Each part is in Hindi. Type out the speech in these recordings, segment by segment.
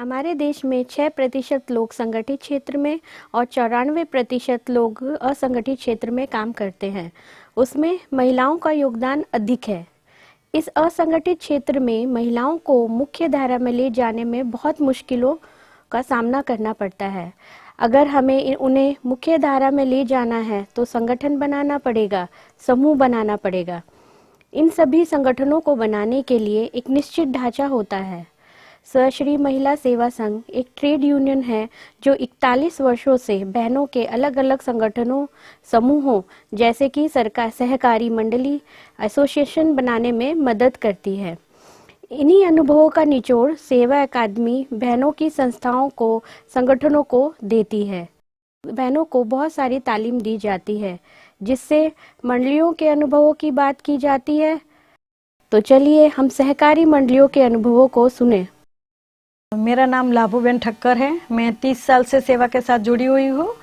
हमारे देश में 6% लोग संगठित क्षेत्र में और 94% लोग असंगठित क्षेत्र में काम करते हैं। उसमें महिलाओं का योगदान अधिक है। इस असंगठित क्षेत्र में महिलाओं को मुख्य धारा में ले जाने में बहुत मुश्किलों का सामना करना पड़ता है। अगर हमें उन्हें मुख्य धारा में ले जाना है तो संगठन बनाना पड़ेगा, समूह बनाना पड़ेगा। इन सभी संगठनों को बनाने के लिए एक निश्चित ढांचा होता है। श्री महिला सेवा संघ एक ट्रेड यूनियन है जो 41 वर्षों से बहनों के अलग अलग संगठनों, समूहों जैसे कि सरकार, सहकारी मंडली, एसोसिएशन बनाने में मदद करती है। इन्हीं अनुभवों का निचोड़ सेवा अकादमी बहनों की संस्थाओं को, संगठनों को देती है। बहनों को बहुत सारी तालीम दी जाती है जिससे मंडलियों के अनुभवों की बात की जाती है। तो चलिए हम सहकारी मंडलियों के अनुभवों को सुने। मेरा नाम लाभूबेन ठक्कर है। मैं 30 साल से सेवा के साथ जुड़ी हुई हूँ।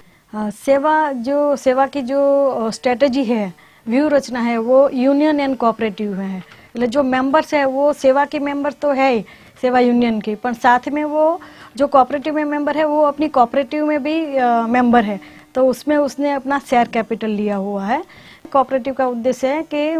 सेवा की जो स्ट्रेटजी है, व्यू रचना है, वो यूनियन एंड कोऑपरेटिव है। मतलब जो मेंबर्स है वो सेवा के मेंबर तो है ही सेवा यूनियन के, पर साथ में वो जो कोऑपरेटिव में मेंबर है वो अपनी कोऑपरेटिव में भी मेंबर है, तो उसमें उसने अपना शेयर कैपिटल लिया हुआ है। कोऑपरेटिव का उद्देश्य है कि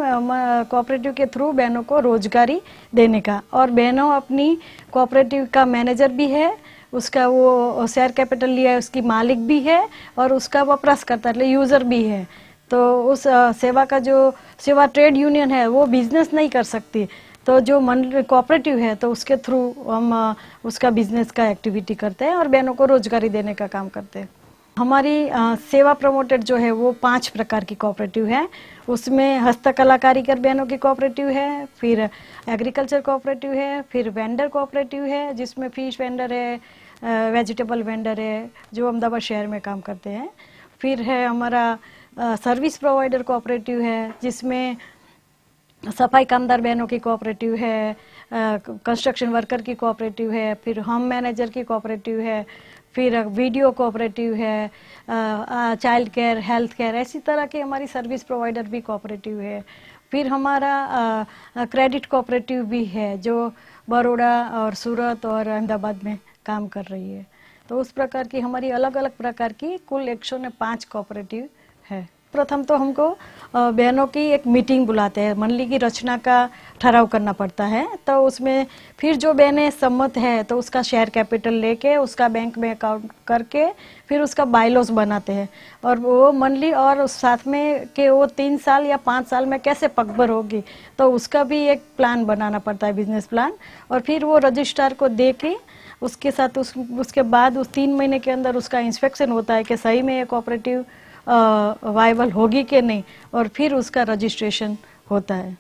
कोऑपरेटिव के थ्रू बहनों को रोजगारी देने का, और बहनों अपनी कोऑपरेटिव का मैनेजर भी है, उसका वो शेयर कैपिटल लिया है, उसकी मालिक भी है और उसका वपराशकर्ता मतलब यूजर भी है। तो उस सेवा का जो सेवा ट्रेड यूनियन है वो बिजनेस नहीं कर सकती, तो जो कोऑपरेटिव है तो उसके थ्रू हम उसका बिजनेस का एक्टिविटी करते हैं और बहनों को रोजगारी देने का काम करते हैं। हमारी सेवा प्रमोटेड जो है वो 5 प्रकार की कोऑपरेटिव है। उसमें हस्तकला कारीगर बहनों की कोऑपरेटिव है, फिर एग्रीकल्चर कोऑपरेटिव है, फिर वेंडर कोऑपरेटिव है जिसमें फिश वेंडर है, वेजिटेबल वेंडर है जो अहमदाबाद शहर में काम करते हैं। फिर है हमारा सर्विस प्रोवाइडर कोऑपरेटिव है जिसमें सफाई कामदार बहनों की कोऑपरेटिव है, कंस्ट्रक्शन वर्कर की कोऑपरेटिव है, फिर होम मैनेजर की कोऑपरेटिव है, फिर वीडियो कोऑपरेटिव है, चाइल्ड केयर, हेल्थ केयर, ऐसी तरह की हमारी सर्विस प्रोवाइडर भी कोऑपरेटिव है। फिर हमारा क्रेडिट कोऑपरेटिव भी है जो बड़ौदा और सूरत और अहमदाबाद में काम कर रही है। तो उस प्रकार की हमारी अलग अलग प्रकार की कुल 105 कोऑपरेटिव है। प्रथम तो हमको बहनों की एक मीटिंग बुलाते हैं, मंडली की रचना का ठहराव करना पड़ता है। तो उसमें फिर जो बहनें सम्मत है तो उसका शेयर कैपिटल लेके उसका बैंक में अकाउंट करके फिर उसका बायलॉज बनाते हैं, और वो मंडली और साथ में के वो 3 साल या 5 साल में कैसे पकबर होगी तो उसका भी एक प्लान बनाना पड़ता है, बिजनेस प्लान। और फिर वो रजिस्ट्रार को दे के उसके साथ उसके बाद उस 3 महीने के अंदर उसका इंस्पेक्शन होता है कि सही में ये कोऑपरेटिव वाइबल होगी कि नहीं, और फिर उसका रजिस्ट्रेशन होता है।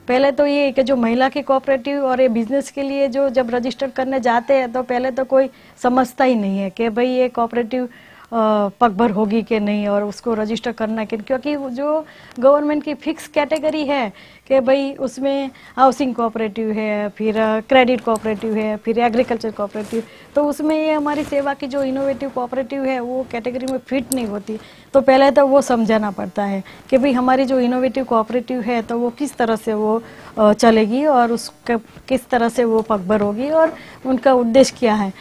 पहले तो ये कि जो महिला की कोऑपरेटिव और ये बिजनेस के लिए जो जब रजिस्टर करने जाते हैं तो पहले तो कोई समझता ही नहीं है कि भाई ये कोऑपरेटिव पकभर होगी कि नहीं और उसको रजिस्टर करना कि, क्योंकि जो गवर्नमेंट की फिक्स कैटेगरी है कि भाई उसमें हाउसिंग कोऑपरेटिव है, फिर क्रेडिट कोऑपरेटिव है, फिर एग्रीकल्चर कोऑपरेटिव, तो उसमें ये हमारी सेवा की जो इनोवेटिव कोऑपरेटिव है वो कैटेगरी में फिट नहीं होती। तो पहले तो वो समझाना पड़ता है कि भाई हमारी जो इनोवेटिव कोऑपरेटिव है तो वो किस तरह से वो चलेगी और उसका किस तरह से वो पकभर होगी और उनका उद्देश्य क्या है।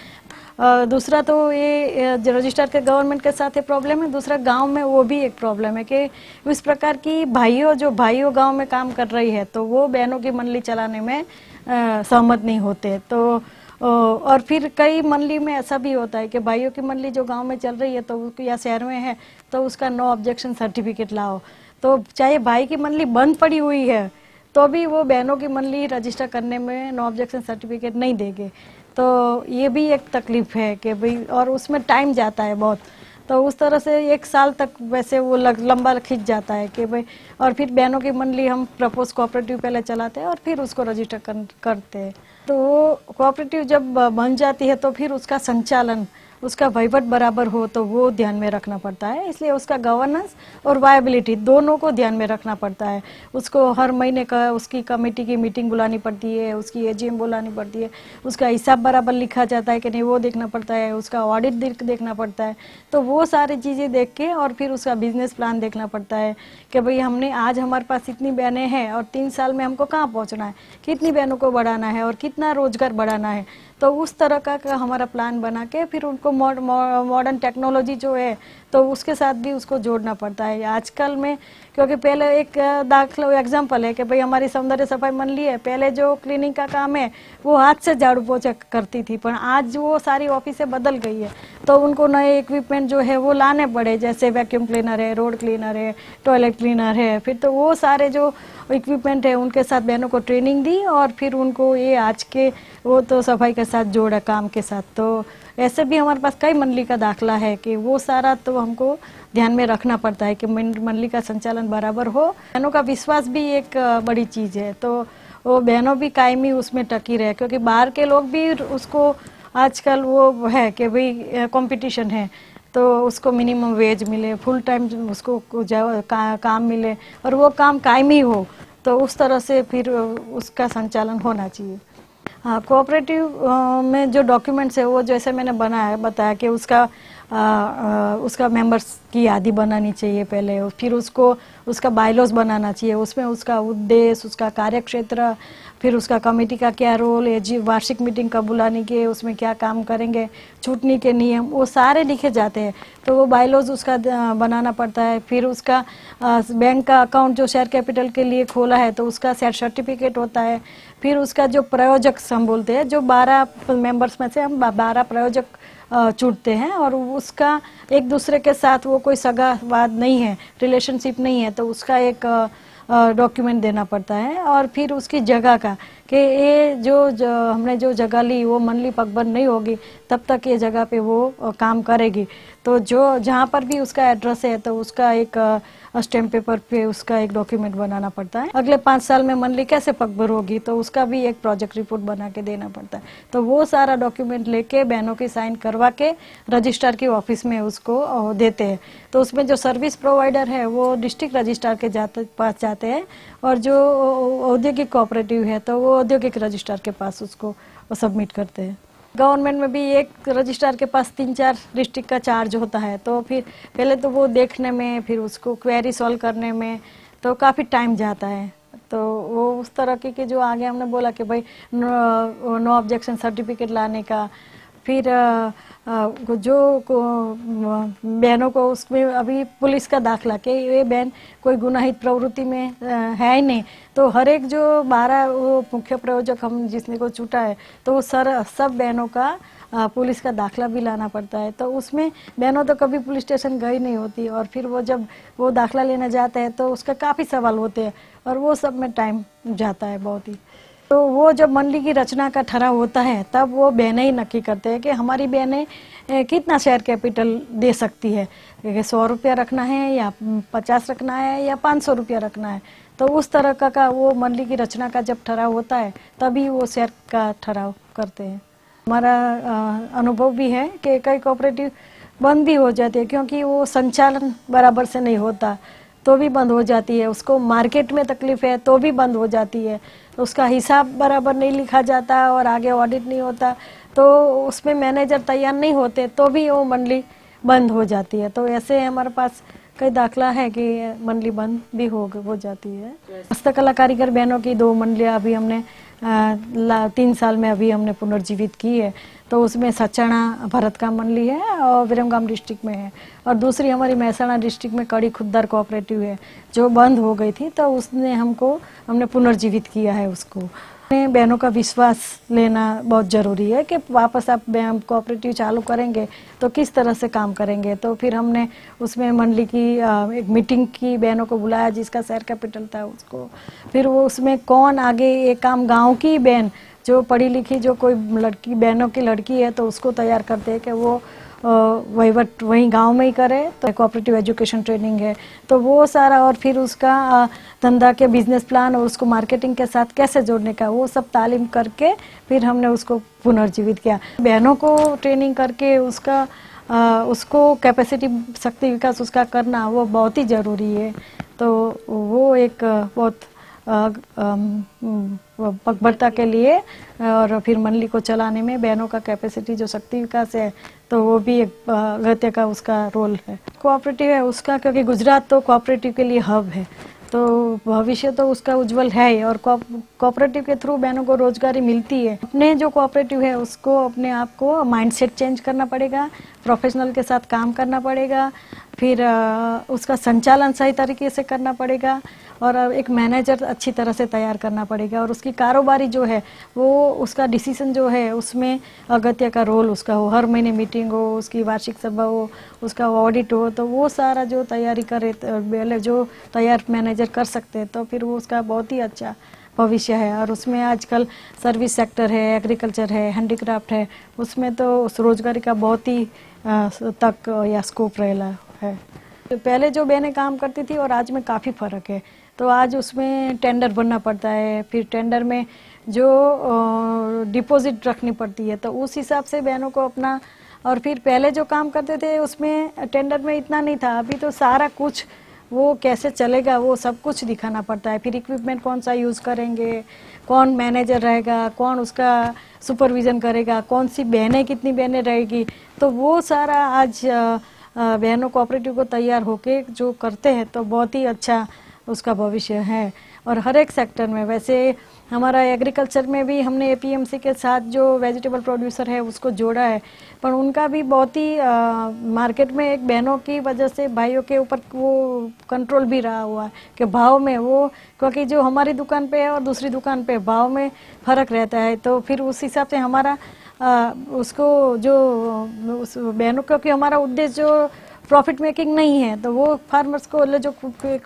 दूसरा तो ये रजिस्टर के गवर्नमेंट के साथ ये प्रॉब्लम है। दूसरा गांव में वो भी एक प्रॉब्लम है कि इस प्रकार की भाइयों गांव में काम कर रही है तो वो बहनों की मंडली चलाने में सहमत नहीं होते। तो और फिर कई मंडली में ऐसा भी होता है कि भाइयों की मंडली जो गांव में चल रही है तो या शहर में है तो उसका नो ऑब्जेक्शन सर्टिफिकेट लाओ, तो चाहे भाई की मंडली बंद पड़ी हुई है तो भी वो बहनों की मंडली रजिस्टर करने में नो ऑब्जेक्शन सर्टिफिकेट नहीं देंगे। तो ये भी एक तकलीफ है कि भाई, और उसमें टाइम जाता है बहुत, तो उस तरह से 1 साल तक वैसे वो लंबा खिंच जाता है कि भाई। और फिर बहनों की मंडली हम प्रपोज कोऑपरेटिव पहले चलाते हैं और फिर उसको रजिस्टर करते हैं। तो वो कोऑपरेटिव जब बन जाती है तो फिर उसका संचालन, उसका वहीवट बराबर हो तो वो ध्यान में रखना पड़ता है, इसलिए उसका गवर्नेंस और वायबिलिटी दोनों को ध्यान में रखना पड़ता है। उसको हर महीने का उसकी कमेटी की मीटिंग बुलानी पड़ती है, उसकी एजीएम बुलानी पड़ती है, उसका हिसाब बराबर लिखा जाता है कि नहीं वो देखना पड़ता है, उसका ऑडिट देखना पड़ता है। तो वो सारी चीज़ें देख के और फिर उसका बिजनेस प्लान देखना पड़ता है कि भाई हमने आज हमारे पास इतनी बहनें हैं और 3 साल में हमको कहाँ पहुँचना है, कितनी बहनों को बढ़ाना है और कितना रोजगार बढ़ाना है। तो उस तरह का हमारा प्लान बना के फिर उनको मॉडर्न टेक्नोलॉजी जो है तो उसके साथ भी उसको जोड़ना पड़ता है आजकल में। क्योंकि पहले एक दाखला एग्जांपल है कि भाई हमारी सौंदर्य सफाई मंडली है, पहले जो क्लीनिंग का काम है वो हाथ से झाड़ू पोछा करती थी, पर आज वो सारी ऑफिसें बदल गई है तो उनको नए इक्विपमेंट जो है वो लाने पड़े, जैसे वैक्यूम क्लीनर है, रोड क्लीनर है, टॉयलेट क्लीनर है। फिर तो वो सारे जो इक्विपमेंट है उनके साथ बहनों को ट्रेनिंग दी और फिर उनको ये आज के वो तो सफाई के साथ जोड़ा काम के साथ। तो ऐसे भी हमारे पास कई मंडली का दाखला है कि वो सारा तो हमको ध्यान में रखना पड़ता है कि मंडली का संचालन बराबर हो। बहनों का विश्वास भी एक बड़ी चीज़ है, तो वो बहनों भी कायमी उसमें टकी रहे, क्योंकि बाहर के लोग भी उसको आजकल वो है कि भाई कंपटीशन है तो उसको मिनिमम वेज मिले, फुल टाइम उसको काम मिले और वो काम कायमी हो, तो उस तरह से फिर उसका संचालन होना चाहिए। हाँ, कोऑपरेटिव में जो डॉक्यूमेंट्स है वो जैसे मैंने बताया कि उसका मेंबर्स की यादी बनानी चाहिए पहले, फिर उसका बायलॉज बनाना चाहिए, उसमें उसका उद्देश्य, उसका कार्यक्षेत्र, फिर उसका कमेटी का क्या रोल है, वार्षिक मीटिंग कब बुलाने की, उसमें क्या काम करेंगे, छूटने के नियम, वो सारे लिखे जाते हैं। तो वो बायलॉज उसका बनाना पड़ता है। फिर उसका बैंक का अकाउंट जो शेयर कैपिटल के लिए खोला है तो उसका शेयर सर्टिफिकेट होता है। फिर उसका जो प्रयोजक हम बोलते हैं, जो 12 मेंबर्स में से हम 12 प्रयोजक चुनते हैं और उसका एक दूसरे के साथ वो कोई सगावाद नहीं है, रिलेशनशिप नहीं है, तो उसका एक डॉक्यूमेंट देना पड़ता है। और फिर उसकी जगह का कि ये जो हमने जो जगह ली वो मंडली पगबंद नहीं होगी तब तक ये जगह पे वो काम करेगी। तो जो जहाँ पर भी उसका एड्रेस है तो उसका एक स्टैम्प पेपर पे उसका एक डॉक्यूमेंट बनाना पड़ता है। अगले 5 साल में मंडली कैसे पगबंद होगी तो उसका भी एक प्रोजेक्ट रिपोर्ट बना के देना पड़ता है। तो वो सारा डॉक्यूमेंट लेके बहनों की साइन करवा के रजिस्ट्रार की ऑफिस में उसको देते हैं। तो उसमें जो सर्विस प्रोवाइडर है वो डिस्ट्रिक्ट रजिस्ट्रार के पास जाते हैं और जो औद्योगिक कोऑपरेटिव है तो वो औद्योगिक रजिस्ट्रार के पास उसको सबमिट करते हैं। गवर्नमेंट में भी एक रजिस्ट्रार के पास 3-4 डिस्ट्रिक्ट का चार्ज होता है, तो फिर पहले तो वो देखने में, फिर उसको क्वेरी सॉल्व करने में तो काफ़ी टाइम जाता है। तो वो उस तरह के जो आगे हमने बोला कि भाई नो ऑब्जेक्शन सर्टिफिकेट लाने का, फिर जो बहनों को उसमें अभी पुलिस का दाखला कि ये बहन कोई गुनाहित प्रवृत्ति में है ही नहीं, तो हर एक जो 12 वो मुख्य प्रयोजक हम जिसने को छूटा है तो वो सब बहनों का पुलिस का दाखला भी लाना पड़ता है। तो उसमें बहनों तो कभी पुलिस स्टेशन गई नहीं होती और फिर वो जब वो दाखला लेने जाते हैं तो उसका काफ़ी सवाल होते हैं और वो सब में टाइम जाता है बहुत ही। तो वो जब मंडली की रचना का ठहराव होता है तब वो बहनें ही नक्की करते हैं कि हमारी बहनें कितना शेयर कैपिटल दे सकती है, 100 रुपया रखना है या 50 रखना है या 500 रुपया रखना है। तो उस तरह का वो मंडली की रचना का जब ठहराव होता है तभी वो शेयर का ठहराव करते हैं। हमारा अनुभव भी है कि कई कोऑपरेटिव बंद भी हो जाती है क्योंकि वो संचालन बराबर से नहीं होता तो भी बंद हो जाती है, उसको मार्केट में तकलीफ है तो भी बंद हो जाती है, उसका हिसाब बराबर नहीं लिखा जाता और आगे ऑडिट नहीं होता तो उसमें मैनेजर तैयार नहीं होते तो भी वो मंडली बंद हो जाती है। तो ऐसे हमारे पास कई दाखला है कि मंडली बंद भी हो जाती है। हस्तकला कारीगर बहनों की 2 मंडलियाँ अभी हमने 3 साल में अभी हमने पुनर्जीवित की है। तो उसमें सचाना भरत का मंडली है और विरमगाम डिस्ट्रिक्ट में है और दूसरी हमारी महसाणा डिस्ट्रिक्ट में कड़ी खुद्दर कोऑपरेटिव है जो बंद हो गई थी, तो हमने पुनर्जीवित किया है उसको। बहनों का विश्वास लेना बहुत ज़रूरी है कि वापस आप कोऑपरेटिव चालू करेंगे तो किस तरह से काम करेंगे। तो फिर हमने उसमें मंडली की एक मीटिंग की, बहनों को बुलाया जिसका शेयर कैपिटल था उसको, फिर वो उसमें कौन आगे ये काम, गांव की बहन जो पढ़ी लिखी जो कोई लड़की बहनों की लड़की है तो उसको तैयार करते हैं कि वो वहीवट वहीं गांव में ही करे। तो कोऑपरेटिव एजुकेशन ट्रेनिंग है तो वो सारा, और फिर उसका धंधा के बिजनेस प्लान और उसको मार्केटिंग के साथ कैसे जोड़ने का वो सब तालीम करके फिर हमने उसको पुनर्जीवित किया। बहनों को ट्रेनिंग करके उसको कैपेसिटी शक्ति विकास उसका करना वो बहुत ही ज़रूरी है। तो वो एक बहुत पगबरता के लिए और फिर मंडली को चलाने में बहनों का कैपेसिटी जो शक्ति विकास है तो वो भी एक अगत्य का उसका रोल है। कोऑपरेटिव है उसका, क्योंकि गुजरात तो कोऑपरेटिव के लिए हब है तो भविष्य तो उसका उज्जवल है ही। और कोऑपरेटिव के थ्रू बहनों को रोजगारी मिलती है। अपने जो कोऑपरेटिव है उसको अपने आप को माइंडसेट चेंज करना पड़ेगा, प्रोफेशनल के साथ काम करना पड़ेगा, फिर उसका संचालन सही तरीके से करना पड़ेगा, और एक मैनेजर अच्छी तरह से तैयार करना पड़ेगा, और उसकी कारोबारी जो है वो उसका डिसीजन जो है उसमें अगत्य का रोल उसका हो, हर महीने मीटिंग हो, उसकी वार्षिक सभा हो, उसका ऑडिट हो, तो वो सारा जो तैयारी करे पहले जो तैयार मैनेजर कर सकते हैं तो फिर वो उसका बहुत ही अच्छा भविष्य है। और उसमें आजकल सर्विस सेक्टर है, एग्रीकल्चर है, हैंडीक्राफ्ट है, उसमें तो उस रोजगारी का बहुत ही तक या स्कोप रहेला है। तो पहले जो बहनें काम करती थी और आज में काफ़ी फ़र्क है। तो आज उसमें टेंडर भरना पड़ता है, फिर टेंडर में जो डिपॉजिट रखनी पड़ती है, तो उस हिसाब से बहनों को अपना, और फिर पहले जो काम करते थे उसमें टेंडर में इतना नहीं था, अभी तो सारा कुछ वो कैसे चलेगा वो सब कुछ दिखाना पड़ता है। फिर इक्विपमेंट कौन सा यूज़ करेंगे, कौन मैनेजर रहेगा, कौन उसका सुपरविज़न करेगा, कौन सी बहनें कितनी बहनें रहेगी, तो वो सारा आज बहनों कोऑपरेटिव को तैयार होके जो करते हैं तो बहुत ही अच्छा उसका भविष्य है। और हर एक सेक्टर में, वैसे हमारा एग्रीकल्चर में भी हमने एपीएमसी के साथ जो वेजिटेबल प्रोड्यूसर है उसको जोड़ा है, पर उनका भी बहुत ही मार्केट में एक बहनों की वजह से भाइयों के ऊपर वो कंट्रोल भी रहा हुआ है कि भाव में वो, क्योंकि जो हमारी दुकान पे है और दूसरी दुकान पे भाव में फ़र्क रहता है, तो फिर उस हिसाब से हमारा उसको जो उस बहनों, क्योंकि हमारा उद्देश्य जो प्रॉफिट मेकिंग नहीं है, तो वो फार्मर्स को जो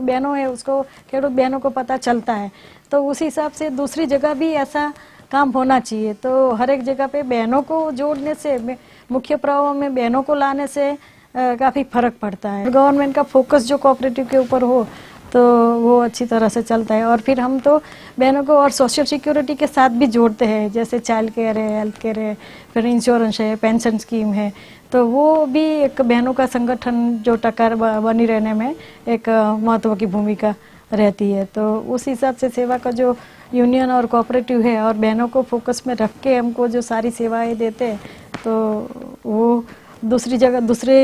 बहनों है उसको, खेडूत बहनों को पता चलता है, तो उस हिसाब से दूसरी जगह भी ऐसा काम होना चाहिए। तो हर एक जगह पे बहनों को जोड़ने से, मुख्य प्रवाह में बहनों को लाने से काफ़ी फर्क पड़ता है। गवर्नमेंट का फोकस जो कोऑपरेटिव के ऊपर हो तो वो अच्छी तरह से चलता है। और फिर हम तो बहनों को और सोशल सिक्योरिटी के साथ भी जोड़ते हैं, जैसे चाइल्ड केयर है, हेल्थ केयर है, फिर इंश्योरेंस है, पेंशन स्कीम है, तो वो भी एक बहनों का संगठन जो टक्कर बनी रहने में एक महत्व की भूमिका रहती है। तो उस हिसाब से सेवा का जो यूनियन और कोऑपरेटिव है और बहनों को फोकस में रख के हमको जो सारी सेवाएं देते हैं, तो वो दूसरी जगह, दूसरे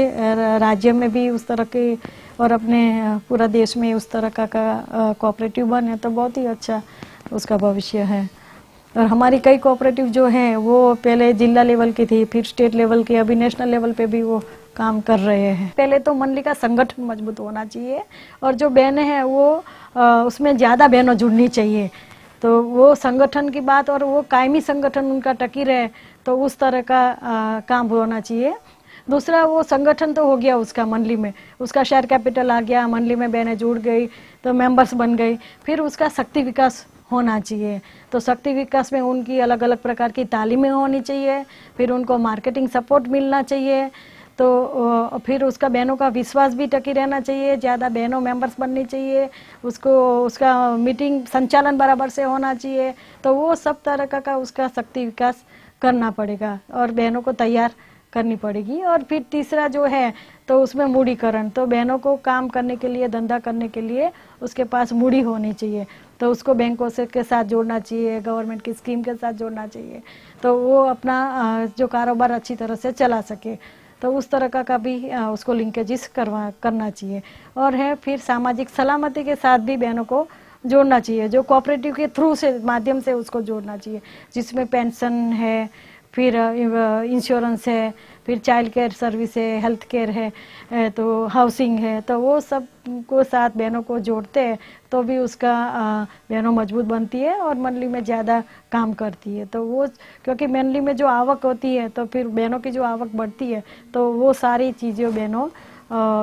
राज्य में भी उस तरह के, और अपने पूरा देश में उस तरह का कोऑपरेटिव बने तो बहुत ही अच्छा उसका भविष्य है। और हमारी कई कोऑपरेटिव जो हैं वो पहले जिला लेवल की थी, फिर स्टेट लेवल की, अभी नेशनल लेवल पे भी वो काम कर रहे हैं। पहले तो मंडली का संगठन मजबूत होना चाहिए, और जो बहनें हैं वो उसमें ज़्यादा बहनों जुड़नी चाहिए, तो वो संगठन की बात, और वो कायमी संगठन उनका टकी रहे, तो उस तरह का काम होना चाहिए। दूसरा, वो संगठन तो हो गया उसका मंडली में, उसका शेयर कैपिटल आ गया, मंडली में बहनें जुड़ गई तो मेंबर्स बन गई, फिर उसका शक्ति विकास होना चाहिए। तो शक्ति विकास में उनकी अलग अलग प्रकार की तालीमें होनी चाहिए, फिर उनको मार्केटिंग सपोर्ट मिलना चाहिए, तो फिर उसका बहनों का विश्वास भी टकी रहना चाहिए, ज़्यादा बहनों मेंबर्स बननी चाहिए, उसको उसका मीटिंग संचालन बराबर से होना चाहिए, तो वो सब तरह का उसका शक्ति विकास करना पड़ेगा और बहनों को तैयार करनी पड़ेगी। और फिर तीसरा जो है तो उसमें मूड़ीकरण, तो बहनों को काम करने के लिए, धंधा करने के लिए उसके पास मूड़ी होनी चाहिए, तो उसको बैंकों से के साथ जोड़ना चाहिए, गवर्नमेंट की स्कीम के साथ जोड़ना चाहिए, तो वो अपना जो कारोबार अच्छी तरह से चला सके, तो उस तरह का भी उसको लिंकेजिस करना चाहिए। और है फिर सामाजिक सलामती के साथ भी बहनों को जोड़ना चाहिए, जो कोऑपरेटिव के थ्रू से माध्यम से उसको जोड़ना चाहिए, जिसमें पेंशन है, फिर इंश्योरेंस है, फिर चाइल्ड केयर सर्विस है, हेल्थ केयर है, तो हाउसिंग है, तो वो सब को साथ बहनों को जोड़ते हैं तो भी उसका बहनों मजबूत बनती है और मंडली में ज़्यादा काम करती है। तो वो, क्योंकि मंडली में जो आवक होती है तो फिर बहनों की जो आवक बढ़ती है तो वो सारी चीज़ें बहनों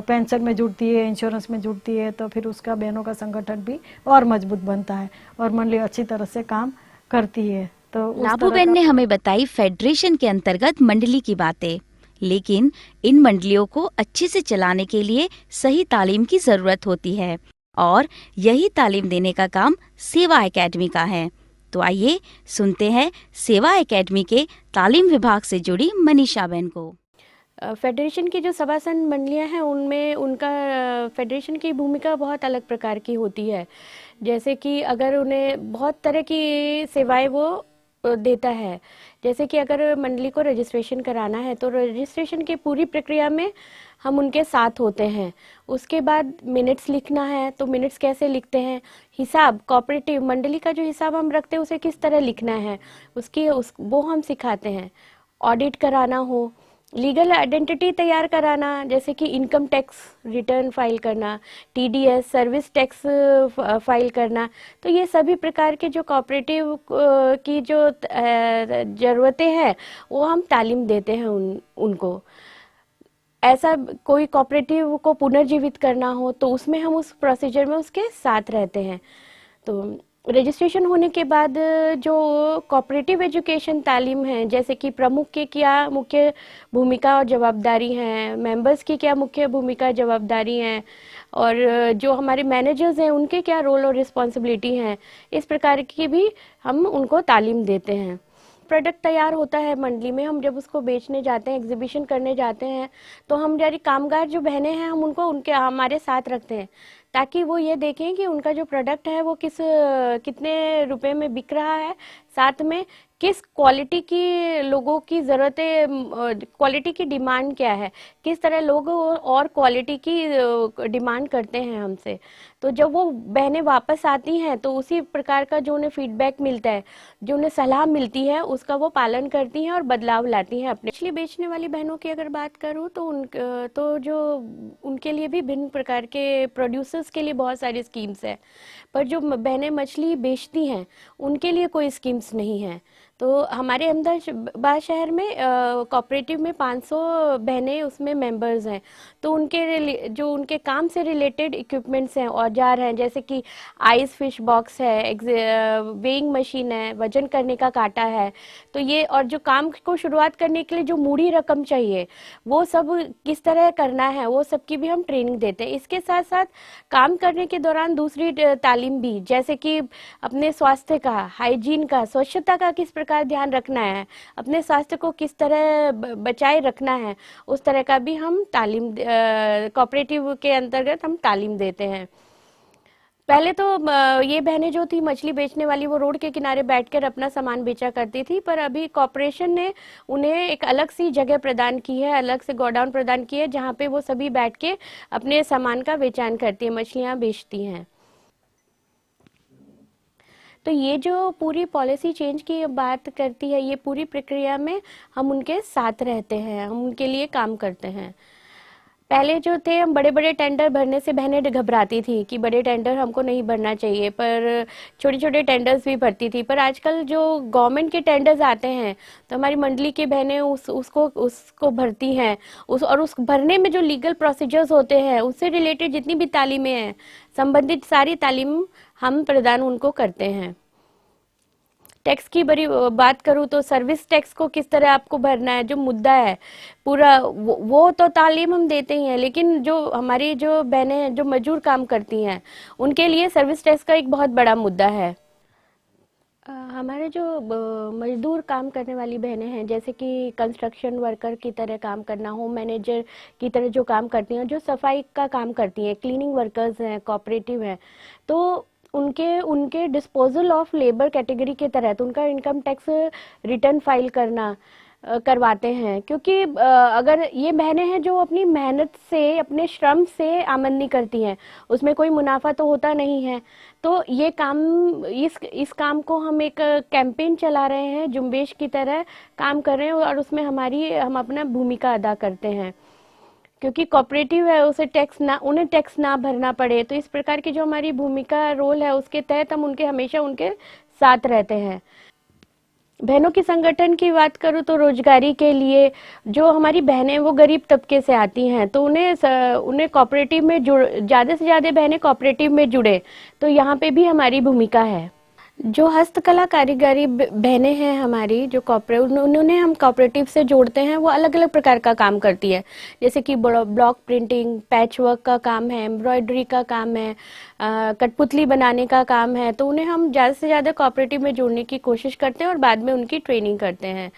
पेंशन में जुड़ती है, इंश्योरेंस में जुड़ती है, तो फिर उसका बहनों का संगठन भी और मजबूत बनता है और मंडली अच्छी तरह से काम करती है। तो लाभूबेन ने हमें बताई फेडरेशन के अंतर्गत मंडली की बातें, लेकिन इन मंडलियों को अच्छे से चलाने के लिए सही तालीम की जरूरत होती है और यही तालीम देने का काम सेवा एकेडमी का है। तो आइए सुनते हैं सेवा एकेडमी के तालीम विभाग से जुड़ी मनीषा बहन को। फेडरेशन की जो सभासद मंडलियां हैं उनमें उनका फेडरेशन की भूमिका बहुत अलग प्रकार की होती है। जैसे कि अगर उन्हें बहुत तरह की सेवाएं वो देता है। जैसे कि अगर मंडली को रजिस्ट्रेशन कराना है तो रजिस्ट्रेशन की पूरी प्रक्रिया में हम उनके साथ होते हैं। उसके बाद मिनट्स लिखना है तो मिनट्स कैसे लिखते हैं, हिसाब कोऑपरेटिव मंडली का जो हिसाब हम रखते हैं उसे किस तरह लिखना है वो हम सिखाते हैं। ऑडिट कराना हो, लीगल आइडेंटिटी तैयार कराना, जैसे कि इनकम टैक्स रिटर्न फाइल करना, टीडीएस सर्विस टैक्स फाइल करना, तो ये सभी प्रकार के जो कोऑपरेटिव की जो ज़रूरतें हैं वो हम तालीम देते हैं उनको। ऐसा कोई कोऑपरेटिव को पुनर्जीवित करना हो तो उसमें हम उस प्रोसीजर में उसके साथ रहते हैं। तो रजिस्ट्रेशन होने के बाद जो कोऑपरेटिव एजुकेशन तालीम है, जैसे कि प्रमुख की क्या मुख्य भूमिका और जवाबदारी हैं, मेंबर्स की क्या मुख्य भूमिका जवाबदारी हैं, और जो हमारे मैनेजर्स हैं उनके क्या रोल और रिस्पॉन्सिबिलिटी हैं, इस प्रकार की भी हम उनको तालीम देते हैं। प्रोडक्ट तैयार होता है मंडली में, हम जब उसको बेचने जाते हैं, एग्जीबिशन करने जाते हैं, तो हम हमारी कामगार जो बहनें हैं हम उनको हमारे साथ रखते हैं ताकि वो ये देखें कि उनका जो प्रोडक्ट है वो कितने रुपए में बिक रहा है, साथ में किस क्वालिटी की लोगों की ज़रूरतें, क्वालिटी की डिमांड क्या है, किस तरह लोग और क्वालिटी की डिमांड करते हैं हमसे। तो जब वो बहनें वापस आती हैं तो उसी प्रकार का जो उन्हें फीडबैक मिलता है, जो उन्हें सलाह मिलती है, उसका वो पालन करती हैं और बदलाव लाती हैं अपने। मछली बेचने वाली बहनों की अगर बात करूँ तो जो उनके लिए भी भिन्न प्रकार के प्रोड्यूसर्स के लिए बहुत सारी स्कीम्स है, पर जो बहनें मछली बेचती हैं उनके लिए कोई स्कीम्स नहीं है। तो हमारे अहमदाबाद शहर में कोऑपरेटिव में 500 बहनें उसमें मेंबर्स हैं। तो जो उनके काम से रिलेटेड इक्विपमेंट्स हैं, औजार हैं, जैसे कि आइस फिश बॉक्स है, वेइंग मशीन है, वजन करने का कांटा है, तो ये और जो काम को शुरुआत करने के लिए जो मूड़ी रकम चाहिए वो सब किस तरह करना है, वो सब की भी हम ट्रेनिंग देते हैं। इसके साथ साथ काम करने के दौरान दूसरी तालीम भी, जैसे कि अपने स्वास्थ्य का, हाइजीन का, स्वच्छता का किस प्रकार ध्यान रखना है, अपने स्वास्थ्य को किस तरह बचाए रखना है, उस तरह का भी हम तालीम कोऑपरेटिव के अंतर्गत हम तालीम देते हैं। पहले तो ये बहनें जो थी मछली बेचने वाली वो रोड के किनारे बैठकर अपना सामान बेचा करती थी, पर अभी कॉर्पोरेशन ने उन्हें एक अलग सी जगह प्रदान की है, अलग से गोडाउन प्रदान की है, जहाँ पे वो सभी बैठ के अपने सामान का बेचान करती है, मछलियाँ बेचती हैं। तो ये जो पूरी पॉलिसी चेंज की बात करती है, ये पूरी प्रक्रिया में हम उनके साथ रहते हैं, हम उनके लिए काम करते हैं। पहले जो थे हम बड़े बड़े टेंडर भरने से बहनें घबराती थी कि बड़े टेंडर हमको नहीं भरना चाहिए, पर छोटे छोटे टेंडर्स भी भरती थी। पर आजकल जो गवर्नमेंट के टेंडर्स आते हैं तो हमारी मंडली की बहनें उसको भरती हैं, उस भरने में जो लीगल प्रोसीजर्स होते हैं उससे रिलेटेड जितनी भी तालीमें हैं, संबंधित सारी तालीम हम प्रदान उनको करते हैं। टैक्स की बड़ी बात करूँ तो सर्विस टैक्स को किस तरह आपको भरना है, जो मुद्दा है पूरा वो तो तालीम हम देते ही हैं, लेकिन जो हमारी जो बहनें जो मजदूर काम करती हैं उनके लिए सर्विस टैक्स का एक बहुत बड़ा मुद्दा है। हमारे जो मजदूर काम करने वाली बहनें हैं, जैसे कि कंस्ट्रक्शन वर्कर की तरह काम करना, होम मैनेजर की तरह जो काम करती हैं, जो सफाई का काम करती हैं, क्लीनिंग वर्कर्स हैं, कोऑपरेटिव हैं, तो उनके डिस्पोजल ऑफ लेबर कैटेगरी के तहत उनका इनकम टैक्स रिटर्न फाइल करवाते हैं। क्योंकि अगर ये बहनें हैं जो अपनी मेहनत से, अपने श्रम से आमदनी करती हैं, उसमें कोई मुनाफा तो होता नहीं है, तो ये काम इस काम को हम एक कैंपेन चला रहे हैं, जुम्बेश की तरह काम कर रहे हैं, और उसमें हम अपना भूमिका अदा करते हैं। क्योंकि कोऑपरेटिव है, उन्हें टैक्स ना भरना पड़े, तो इस प्रकार की जो हमारी भूमिका रोल है उसके तहत हम हमेशा उनके साथ रहते हैं। बहनों की संगठन की बात करूँ तो रोजगारी के लिए जो हमारी बहनें वो गरीब तबके से आती हैं, तो उन्हें कोऑपरेटिव में ज़्यादा से ज़्यादा बहनें कोऑपरेटिव में जुड़े, तो यहाँ पे भी हमारी भूमिका है। जो हस्तकला कारीगरी बहनें हैं हमारी, जो उन्होंने हम कोऑपरेटिव से जोड़ते हैं, वो अलग अलग प्रकार का काम करती है, जैसे कि ब्लॉक प्रिंटिंग, पैच वर्क का काम है, एम्ब्रॉयडरी का काम है, कठपुतली बनाने का काम है, तो उन्हें हम ज़्यादा से ज़्यादा कोऑपरेटिव में जोड़ने की कोशिश करते हैं और बाद में उनकी ट्रेनिंग करते हैं।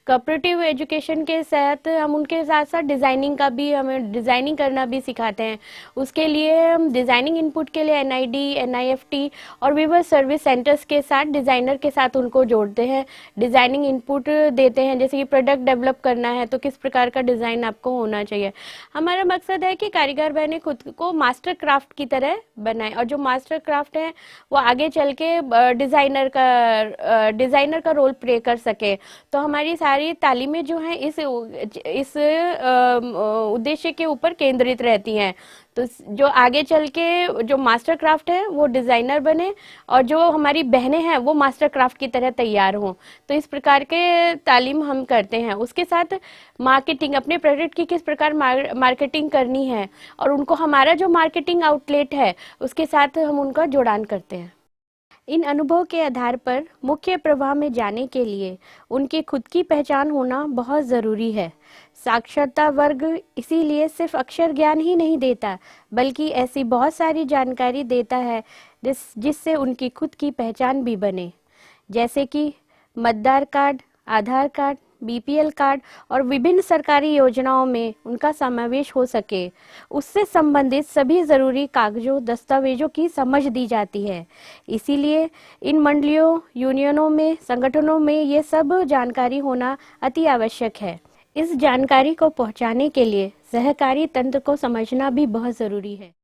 कोऑपरेटिव एजुकेशन के साथ हम उनके साथ साथ हमें डिज़ाइनिंग करना भी सिखाते हैं। उसके लिए हम डिज़ाइनिंग इनपुट के लिए NID, NIFT और विवर सर्विस सेंटर्स के साथ डिज़ाइनर के साथ उनको जोड़ते हैं, डिज़ाइनिंग इनपुट देते हैं, जैसे कि प्रोडक्ट डेवलप करना है तो किस प्रकार का डिज़ाइन आपको होना चाहिए। हमारा मकसद है कि कारीगर बहनें खुद को मास्टर क्राफ्ट की तरह बनाएं, और जो मास्टर क्राफ्ट है वो आगे चल के डिज़ाइनर का रोल प्ले कर सके। तो हमारी सारी तालीमें जो हैं इस उद्देश्य के ऊपर केंद्रित रहती हैं। तो जो आगे चल के जो मास्टर क्राफ्ट है वो डिज़ाइनर बने, और जो हमारी बहनें हैं वो मास्टर क्राफ्ट की तरह तैयार हों। तो इस प्रकार के तालीम हम करते हैं। उसके साथ मार्केटिंग, अपने प्रोडक्ट की किस प्रकार मार्केटिंग करनी है, और उनको हमारा जो मार्केटिंग आउटलेट है उसके साथ हम उनका जोड़ान करते हैं। इन अनुभव के आधार पर मुख्य प्रवाह में जाने के लिए उनकी खुद की पहचान होना बहुत ज़रूरी है। साक्षरता वर्ग इसीलिए सिर्फ अक्षर ज्ञान ही नहीं देता, बल्कि ऐसी बहुत सारी जानकारी देता है जिससे उनकी खुद की पहचान भी बने, जैसे कि मतदार कार्ड, आधार कार्ड, बीपीएल कार्ड और विभिन्न सरकारी योजनाओं में उनका समावेश हो सके। उससे संबंधित सभी ज़रूरी कागजों दस्तावेजों की समझ दी जाती है। इसीलिए इन मंडलियों, यूनियनों में, संगठनों में ये सब जानकारी होना अति आवश्यक है। इस जानकारी को पहुंचाने के लिए सहकारी तंत्र को समझना भी बहुत ज़रूरी है।